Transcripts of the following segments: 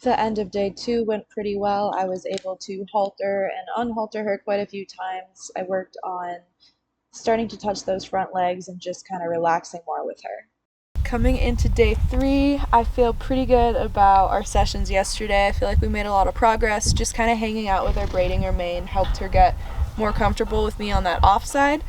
The end of day 2 went pretty well. I was able to halter and unhalter her quite a few times. I worked on starting to touch those front legs and just kind of relaxing more with her. Coming into day 3, I feel pretty good about our sessions yesterday. I feel like we made a lot of progress. Just kind of hanging out with her, braiding her mane, helped her get more comfortable with me on that offside.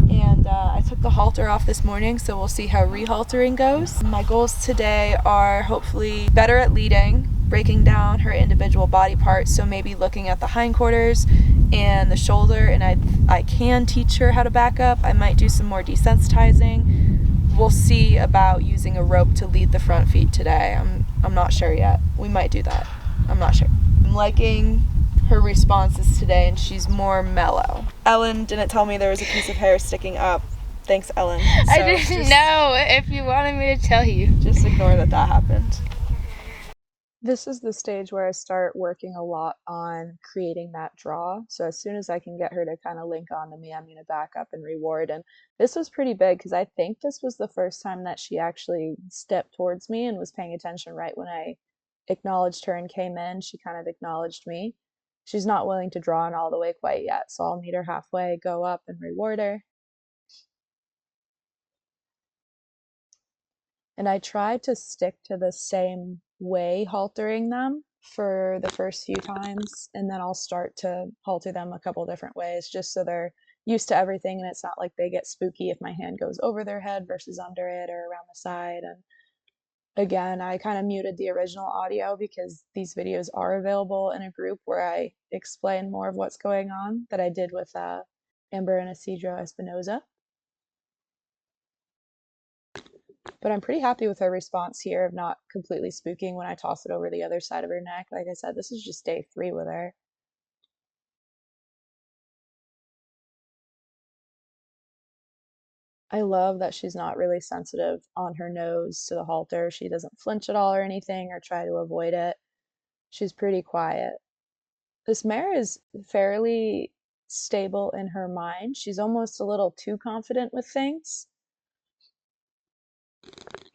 And I took the halter off this morning, so we'll see how rehaltering goes. My goals today are hopefully better at leading, breaking down her individual body parts, so maybe looking at the hindquarters and the shoulder, and I can teach her how to back up. I might do some more desensitizing. We'll see about using a rope to lead the front feet today. I'm not sure yet. We might do that. I'm not sure. I'm liking her responses today, and she's more mellow. Ellen didn't tell me there was a piece of hair sticking up. Thanks, Ellen. So I didn't know if you wanted me to tell you. Just ignore that happened. This is the stage where I start working a lot on creating that draw. So as soon as I can get her to kind of link onto me, I'm going to back up and reward. And this was pretty big because I think this was the first time that she actually stepped towards me and was paying attention right when I acknowledged her and came in. She kind of acknowledged me. She's not willing to draw in all the way quite yet, so I'll meet her halfway, go up and reward her. And I try to stick to the same way haltering them for the first few times, and then I'll start to halter them a couple different ways just so they're used to everything and it's not like they get spooky if my hand goes over their head versus under it or around the side. And again, I kind of muted the original audio because these videos are available in a group where I explain more of what's going on that I did with Amber and Isidro Espinoza. But I'm pretty happy with her response here of not completely spooking when I toss it over the other side of her neck. Like I said, this is just day 3 with her. I love that she's not really sensitive on her nose to the halter. She doesn't flinch at all or anything or try to avoid it. She's pretty quiet. This mare is fairly stable in her mind. She's almost a little too confident with things.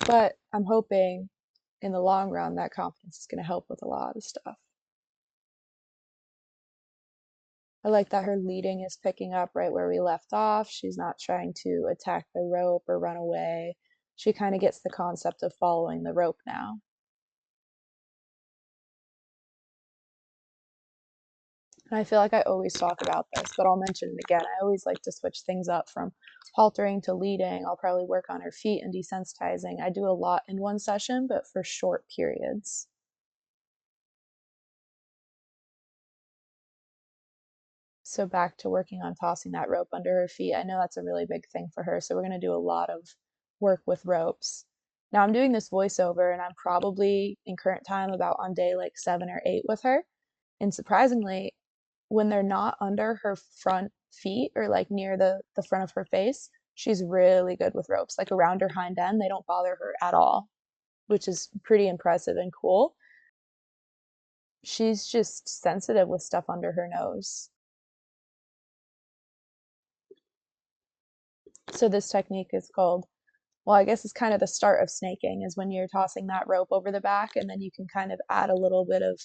But I'm hoping in the long run that confidence is going to help with a lot of stuff. I like that her leading is picking up right where we left off. She's not trying to attack the rope or run away. She kind of gets the concept of following the rope now. And I feel like I always talk about this, but I'll mention it again. I always like to switch things up from haltering to leading. I'll probably work on her feet and desensitizing. I do a lot in one session, but for short periods. So back to working on tossing that rope under her feet. I know that's a really big thing for her, so we're going to do a lot of work with ropes. Now I'm doing this voiceover and I'm probably in current time about on day like 7 or 8 with her. And surprisingly, when they're not under her front feet or like near the front of her face, she's really good with ropes. Like around her hind end, they don't bother her at all, which is pretty impressive and cool. She's just sensitive with stuff under her nose. So this technique is called, well, I guess it's kind of the start of snaking, is when you're tossing that rope over the back and then you can kind of add a little bit of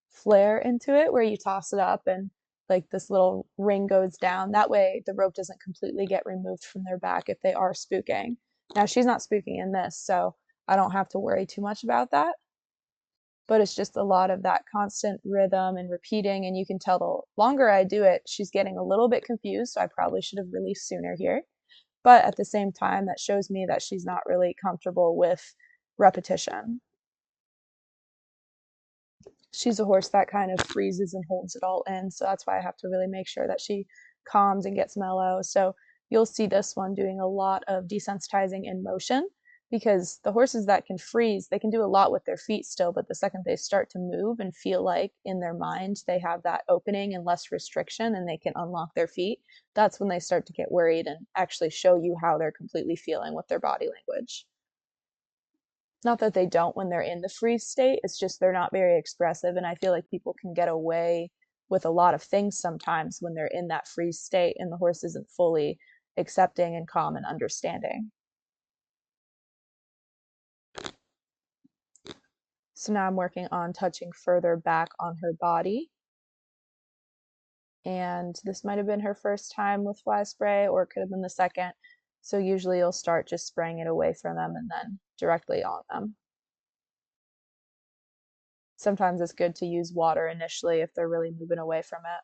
flair into it where you toss it up and like this little ring goes down. That way the rope doesn't completely get removed from their back if they are spooking. Now she's not spooking in this, so I don't have to worry too much about that. But it's just a lot of that constant rhythm and repeating, and you can tell the longer I do it, she's getting a little bit confused, so I probably should have released sooner here. But at the same time, that shows me that she's not really comfortable with repetition. She's a horse that kind of freezes and holds it all in, so that's why I have to really make sure that she calms and gets mellow. So you'll see this one doing a lot of desensitizing in motion, because the horses that can freeze, they can do a lot with their feet still, but the second they start to move and feel like in their mind they have that opening and less restriction and they can unlock their feet, that's when they start to get worried and actually show you how they're completely feeling with their body language. Not that they don't when they're in the freeze state, it's just they're not very expressive, and I feel like people can get away with a lot of things sometimes when they're in that freeze state and the horse isn't fully accepting and calm and understanding. So now I'm working on touching further back on her body. And this might have been her first time with fly spray, or it could have been the second. So usually you'll start just spraying it away from them and then directly on them. Sometimes it's good to use water initially if they're really moving away from it.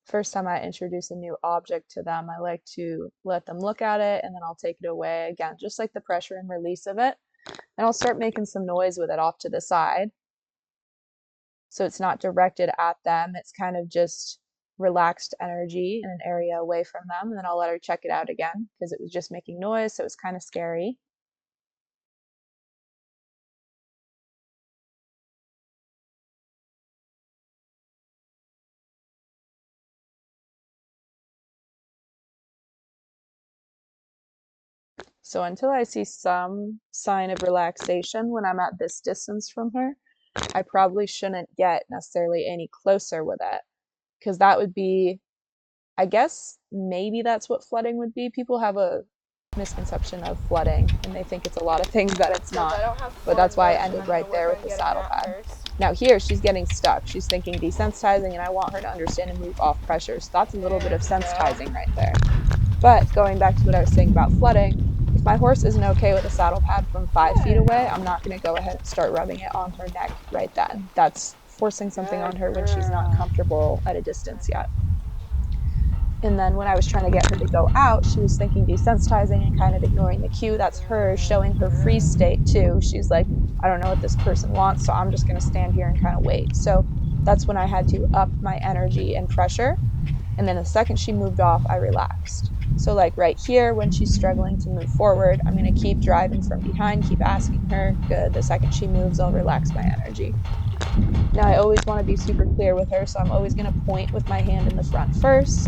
First time I introduce a new object to them, I like to let them look at it and then I'll take it away again, just like the pressure and release of it. And I'll start making some noise with it off to the side. So it's not directed at them, it's kind of just relaxed energy in an area away from them. And then I'll let her check it out again because it was just making noise, so it was kind of scary. So until I see some sign of relaxation when I'm at this distance from her, I probably shouldn't get necessarily any closer with it, because that would be, I guess maybe that's what flooding would be. People have a misconception of flooding and they think it's a lot of things that it's not. But that's why I ended right there with the saddle pad. Now here she's getting stuck. She's thinking desensitizing and I want her to understand and move off pressure. So that's a little bit of sensitizing right there. But going back to what I was saying about flooding, if my horse isn't okay with a saddle pad from 5 feet away, I'm not going to go ahead and start rubbing it on her neck right then. That's forcing something on her when she's not comfortable at a distance yet. And then when I was trying to get her to go out, she was thinking desensitizing and kind of ignoring the cue. That's her showing her freeze state too. She's like, I don't know what this person wants, so I'm just going to stand here and kind of wait. So that's when I had to up my energy and pressure. And then the second she moved off, I relaxed. So like right here, when she's struggling to move forward, I'm going to keep driving from behind, keep asking her, good. The second she moves, I'll relax my energy. Now I always want to be super clear with her, so I'm always going to point with my hand in the front first.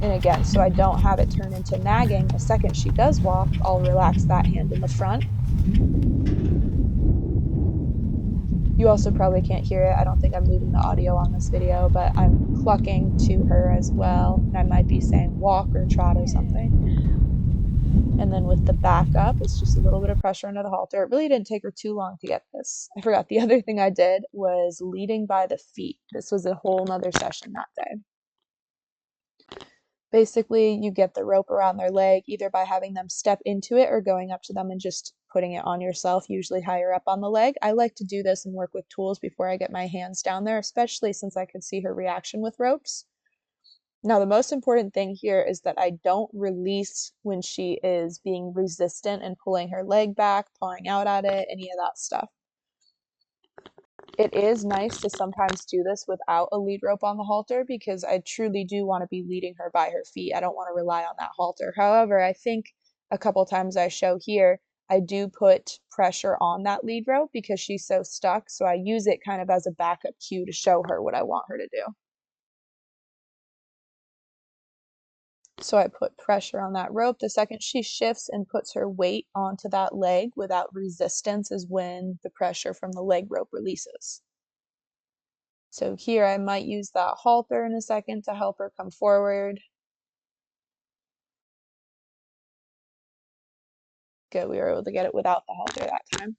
And again, so I don't have it turn into nagging, the second she does walk, I'll relax that hand in the front. You also probably can't hear it. I don't think I'm leaving the audio on this video, but I'm clucking to her as well. And I might be saying walk or trot or something. And then with the backup, it's just a little bit of pressure into the halter. It really didn't take her too long to get this. I forgot the other thing I did was leading by the feet. This was a whole nother session that day. Basically, you get the rope around their leg either by having them step into it or going up to them and just putting it on yourself, usually higher up on the leg. I like to do this and work with tools before I get my hands down there, especially since I could see her reaction with ropes. Now, the most important thing here is that I don't release when she is being resistant and pulling her leg back, pawing out at it, any of that stuff. It is nice to sometimes do this without a lead rope on the halter because I truly do want to be leading her by her feet. I don't want to rely on that halter. However, I think a couple times I show here, I do put pressure on that lead rope because she's so stuck. So I use it kind of as a backup cue to show her what I want her to do. So I put pressure on that rope. The second she shifts and puts her weight onto that leg without resistance is when the pressure from the leg rope releases. So here I might use that halter in a second to help her come forward. Good, we were able to get it without the halter that time.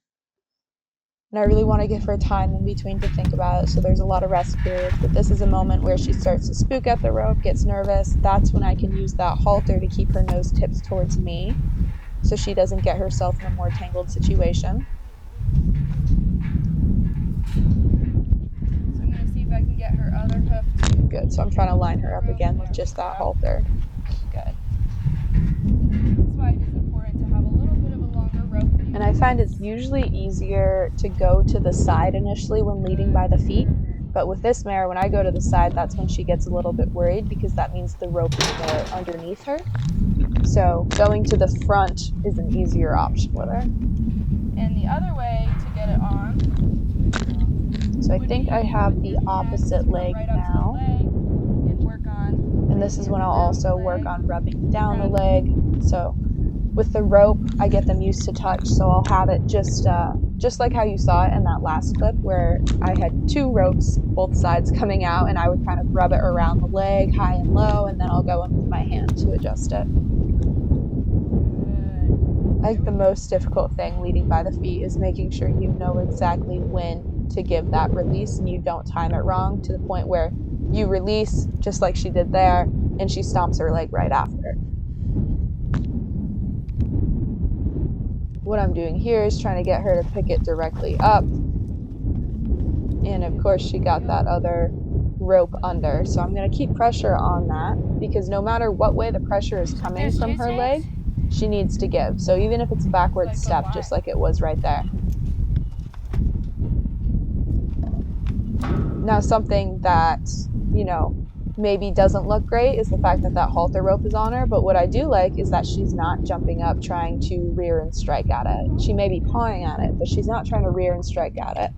And I really want to give her time in between to think about it, so there's a lot of rest periods. But this is a moment where she starts to spook at the rope, gets nervous. That's when I can use that halter to keep her nose tipped towards me so she doesn't get herself in a more tangled situation. So I'm going to see if I can get her other hoof too. Good, so I'm trying to line her up again with just that halter. Good. That's why it is important to have a little bit of a longer rope. And I find it's usually easier to go to the side initially when leading by the feet. But with this mare, when I go to the side, that's when she gets a little bit worried because that means the rope is more underneath her. So going to the front is an easier option with her. And the other way to get it on. So I think I have the opposite leg now. And this is when I'll also work on rubbing down the leg. So with the rope, I get them used to touch, so I'll have it just like how you saw it in that last clip where I had 2 ropes, both sides coming out, and I would kind of rub it around the leg, high and low, and then I'll go in with my hand to adjust it. I think the most difficult thing leading by the feet is making sure you know exactly when to give that release and you don't time it wrong to the point where you release just like she did there and she stomps her leg right after. What I'm doing here is trying to get her to pick it directly up. And of course she got that other rope under. So I'm going to keep pressure on that because no matter what way the pressure is coming There's from two her snakes? leg, she needs to give. So even if it's a backward Like a step, what? just like it was right there. Now something that, maybe doesn't look great is the fact that that halter rope is on her, but what I do like is that she's not jumping up trying to rear and strike at it. She may be pawing at it, but she's not trying to rear and strike at it.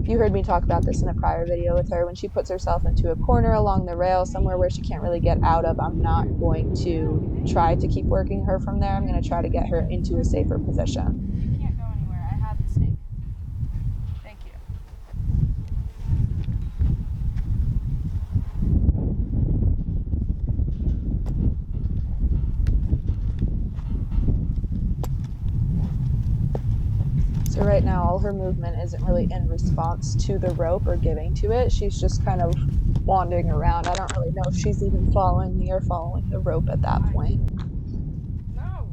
You heard me talk about this in a prior video with her. When she puts herself into a corner along the rail, somewhere where she can't really get out of, I'm not going to try to keep working her from there. I'm going to try to get her into a safer position. You can't go anywhere. I have the snake. Thank you. So right now all her movement isn't really in response to the rope or giving to it. She's just kind of wandering around. I don't really know if she's even following me or following the rope at that point. No.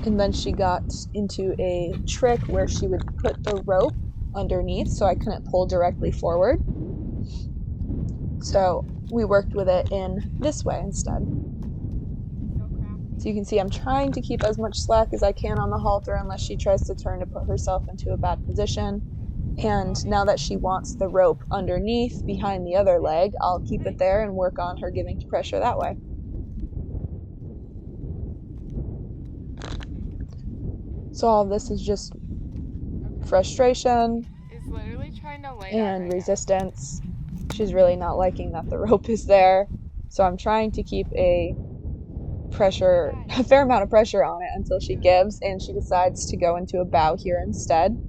And then she got into a trick where she would put the rope underneath so I couldn't pull directly forward. So we worked with it in this way instead. So you can see I'm trying to keep as much slack as I can on the halter unless she tries to turn to put herself into a bad position. And now that she wants the rope underneath behind the other leg, I'll keep it there and work on her giving to pressure that way. So all of this is just frustration Is literally trying to lay down and right resistance. She's really not liking that the rope is there. So I'm trying to keep a fair amount of pressure on it until she gives and she decides to go into a bow here instead.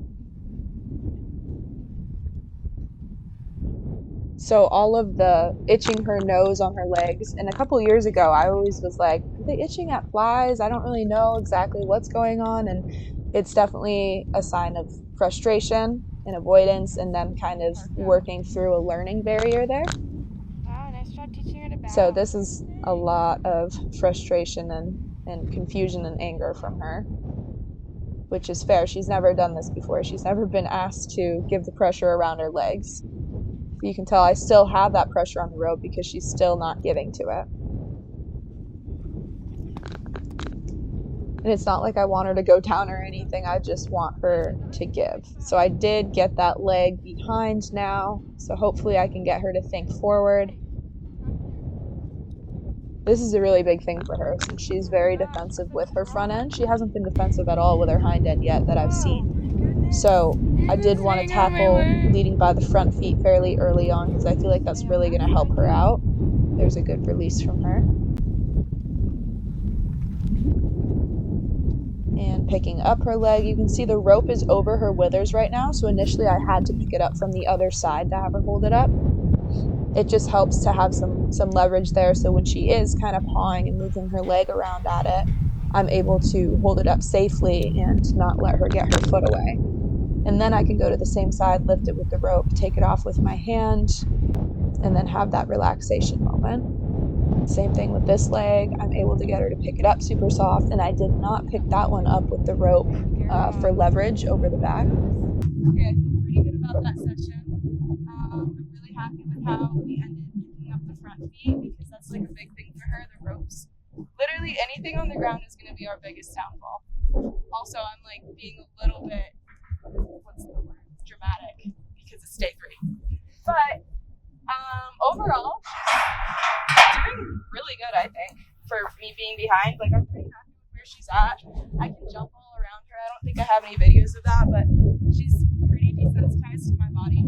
So all of the itching her nose on her legs, and a couple years ago I always was like, are they itching at flies? I don't really know exactly what's going on, and it's definitely a sign of frustration and avoidance and them kind of working through a learning barrier there. Wow, nice job teaching her to bow. So this is a lot of frustration and confusion and anger from her, which is fair. She's never done this before. She's never been asked to give the pressure around her legs. You can tell I still have that pressure on the rope because she's still not giving to it. And it's not like I want her to go down or anything. I just want her to give. So I did get that leg behind now. So hopefully I can get her to think forward. This is a really big thing for her since she's very defensive with her front end. She hasn't been defensive at all with her hind end yet that I've seen. So I did want to tackle leading by the front feet fairly early on because I feel like that's really going to help her out. There's a good release from her. And picking up her leg, you can see the rope is over her withers right now. So initially I had to pick it up from the other side to have her hold it up. It just helps to have some leverage there, so when she is kind of pawing and moving her leg around at it, I'm able to hold it up safely and not let her get her foot away. And then I can go to the same side, lift it with the rope, take it off with my hand, and then have that relaxation moment. Same thing with this leg. I'm able to get her to pick it up super soft, and I did not pick that one up with the rope for leverage over the back. Okay, I feel pretty good about that section. I'm really happy with how we ended picking up the front feet because that's like a big thing for her, the ropes. Literally anything on the ground is going to be our biggest downfall. Also, I'm like being a little bit, dramatic because it's day 3. But overall, she's doing really good, I think, for me being behind. Like, I'm pretty happy with where she's at. I can jump all around her. I don't think I have any videos of that, but she's pretty desensitized to my body.